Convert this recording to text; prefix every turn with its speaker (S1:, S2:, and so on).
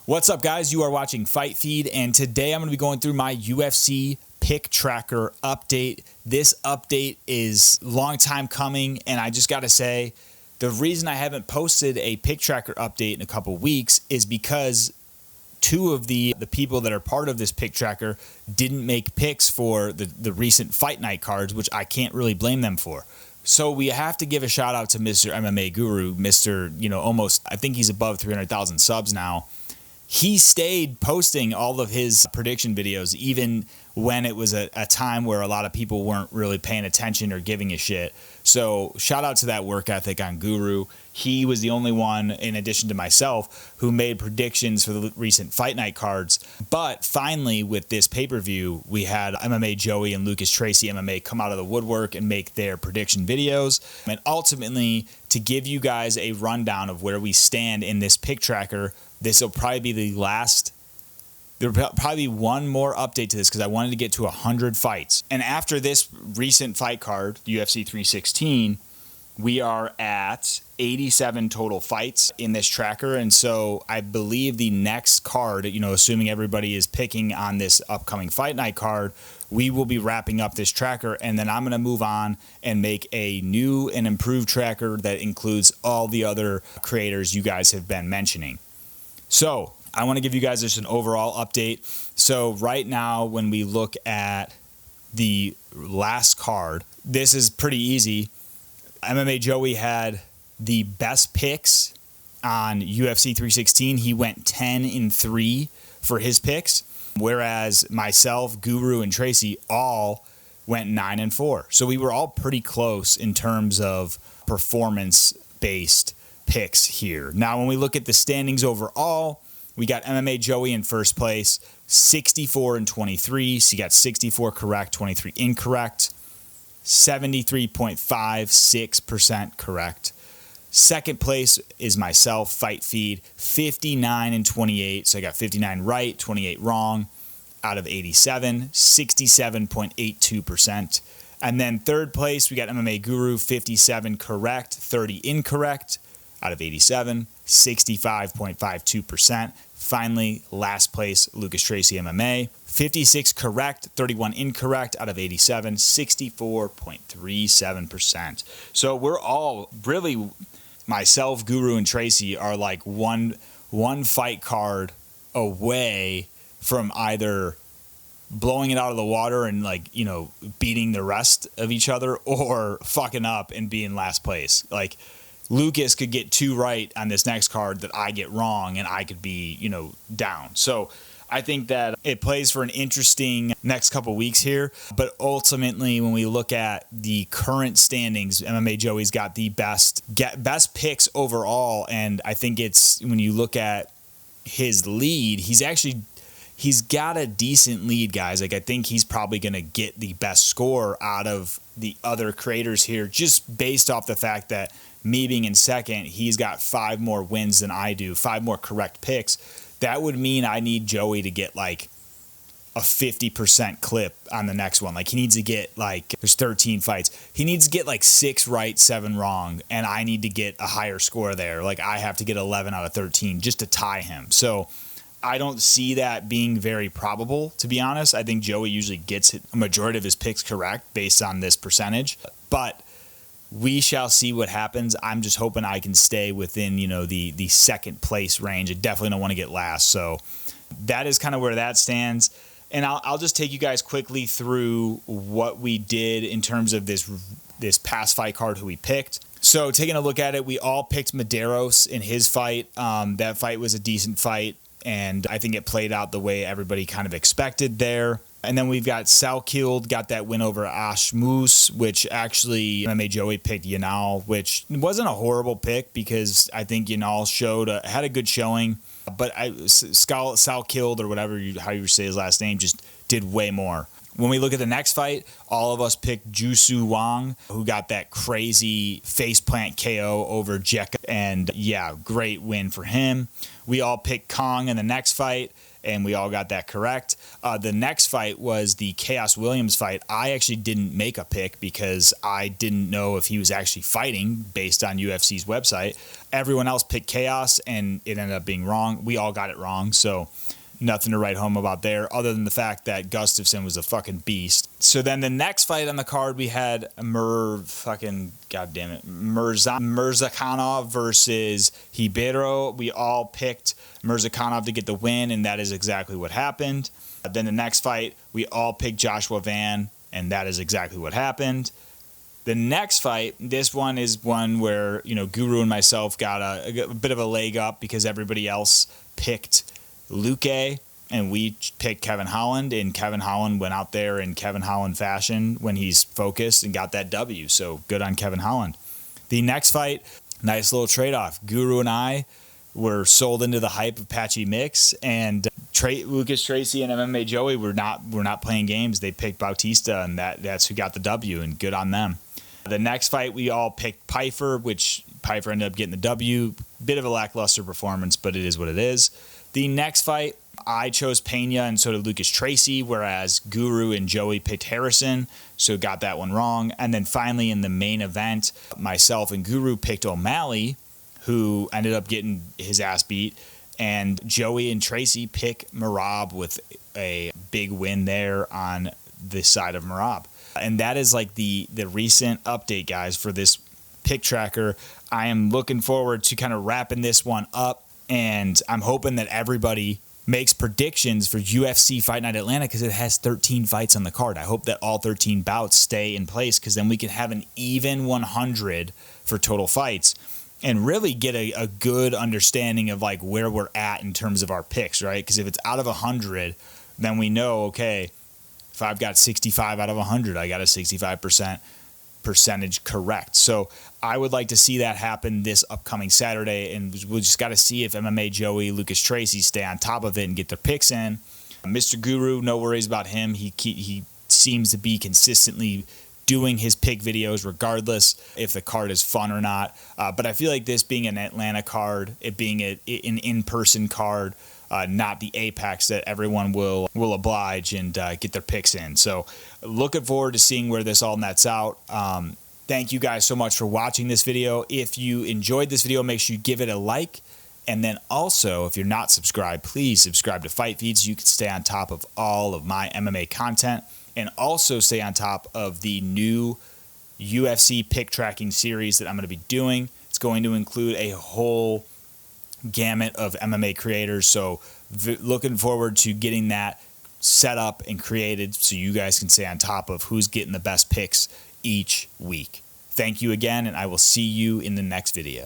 S1: What's up, guys? You are watching Fite Feed, and today I'm going to be going through my UFC Pick Tracker update. This update is a long time coming, and I just got to say, the reason I haven't posted a Pick Tracker update in a couple weeks is because two of the people that are part of this Pick Tracker didn't make picks for the recent fight night cards, which I can't really blame them for. So we have to give a shout out to Mr. MMA Guru, almost, I think he's above 300,000 subs now. He stayed posting all of his prediction videos, even when it was a time where a lot of people weren't really paying attention or giving a shit. So shout out to that work ethic on Guru. He was the only one, in addition to myself, who made predictions for the recent fight night cards. But finally, with this pay-per-view, we had MMA Joey and Tracy MMA come out of the woodwork and make their prediction videos. And ultimately, to give you guys a rundown of where we stand in this Pick Tracker, this will probably be the last. There'll probably be one more update to this because I wanted to get to 100 fights. And after this recent fight card, UFC 316, we are at 87 total fights in this tracker. And so I believe the next card, assuming everybody is picking on this upcoming fight night card, we will be wrapping up this tracker. And then I'm going to move on and make a new and improved tracker that includes all the other creators you guys have been mentioning. So I want to give you guys just an overall update. So right now, when we look at the last card, this is pretty easy. MMA Joey had the best picks on UFC 316. He went 10-3 for his picks, whereas myself, Guru, and Tracy all went 9-4. So we were all pretty close in terms of performance-based picks here. Now, when we look at the standings overall, we got MMA Joey in first place, 64-23. So you got 64 correct, 23 incorrect, 73.56% correct. Second place is myself, Fite Feed, 59-28. So I got 59 right, 28 wrong out of 87, 67.82%. And then third place, we got MMA Guru, 57 correct, 30 incorrect out of 87, 65.52%. Finally, last place, Tracy MMA, 56 correct, 31 incorrect out of 87, 64.37%. So we're all really, myself, Guru, and Tracy are like one fight card away from either blowing it out of the water and beating the rest of each other, or fucking up and being last place. Like, Lucas could get two right on this next card that I get wrong, and I could be, down. So I think that it plays for an interesting next couple weeks here. But ultimately, when we look at the current standings, MMA Joey's got the best picks overall. And I think it's, when you look at his lead, he's got a decent lead, guys. Like, I think he's probably going to get the best score out of the other creators here, just based off the fact that me being in second, he's got 5 more wins than I do, 5 more correct picks. That would mean I need Joey to get like a 50% clip on the next one. Like, he needs to get there's 13 fights. He needs to get 6 right, 7 wrong, and I need to get a higher score there. Like, I have to get 11 out of 13 just to tie him. So I don't see that being very probable, to be honest. I think Joey usually gets a majority of his picks correct based on this percentage. But we shall see what happens. I'm just hoping I can stay within, the second place range. I definitely don't want to get last. So that is kind of where that stands. And I'll just take you guys quickly through what we did in terms of this past fight card who we picked. So taking a look at it, we all picked Medeiros in his fight. That fight was a decent fight, and I think it played out the way everybody kind of expected there. And then we've got Salkild, got that win over Ashmus, which actually MMA Joey picked Yanal, which wasn't a horrible pick because I think Yanal had a good showing. But Salkild, or how you say his last name, just did way more. When we look at the next fight, all of us picked Jusu Wang, who got that crazy faceplant KO over Jekka. And yeah, great win for him. We all picked Kong in the next fight, and we all got that correct. The next fight was the Chaos Williams fight. I actually didn't make a pick because I didn't know if he was actually fighting based on UFC's website. Everyone else picked Chaos, and it ended up being wrong. We all got it wrong, so nothing to write home about there other than the fact that Gustafsson was a fucking beast. So then the next fight on the card, we had Mirzakhanov versus Ribeiro. We all picked Mirzakhanov to get the win, and that is exactly what happened. Then the next fight, we all picked Joshua Van, and that is exactly what happened. The next fight, this one is one where, Guru and myself got a bit of a leg up because everybody else picked Luque, and we picked Kevin Holland, and Kevin Holland went out there in Kevin Holland fashion when he's focused and got that W, so good on Kevin Holland. The next fight, nice little trade-off. Guru and I were sold into the hype of Patchy Mix, and Lucas Tracy and MMA Joey were not playing games. They picked Bautista, and that's who got the W, and good on them. The next fight, we all picked Pfeiffer, which Pfeiffer ended up getting the W. Bit of a lackluster performance, but it is what it is. The next fight, I chose Pena, and so did Lucas Tracy, whereas Guru and Joey picked Harrison, so got that one wrong. And then finally in the main event, myself and Guru picked O'Malley, who ended up getting his ass beat, and Joey and Tracy pick Merab with a big win there on the side of Merab. And that is like the recent update, guys, for this pick tracker. I am looking forward to kind of wrapping this one up. And I'm hoping that everybody makes predictions for UFC Fight Night Atlanta because it has 13 fights on the card. I hope that all 13 bouts stay in place because then we can have an even 100 for total fights and really get a good understanding of like where we're at in terms of our picks, right? Because if it's out of 100, then we know, okay, if I've got 65 out of 100, I got a 65% percentage correct. So I would like to see that happen this upcoming Saturday, and we'll just got to see if MMA Joey, Lucas Tracy stay on top of it and get their picks in. Mr. Guru, no worries about him. He seems to be consistently doing his pick videos regardless if the card is fun or not. But I feel like this being an Atlanta card, it being an in-person card, not the Apex that everyone will oblige and get their picks in. So looking forward to seeing where this all nets out. Thank you guys so much for watching this video. If you enjoyed this video, make sure you give it a like. And then also, if you're not subscribed, please subscribe to Fite Feed so you can stay on top of all of my MMA content and also stay on top of the new UFC pick tracking series that I'm going to be doing. It's going to include a whole gamut of MMA creators, so looking forward to getting that set up and created so you guys can stay on top of who's getting the best picks each week. Thank you again, and I will see you in the next video.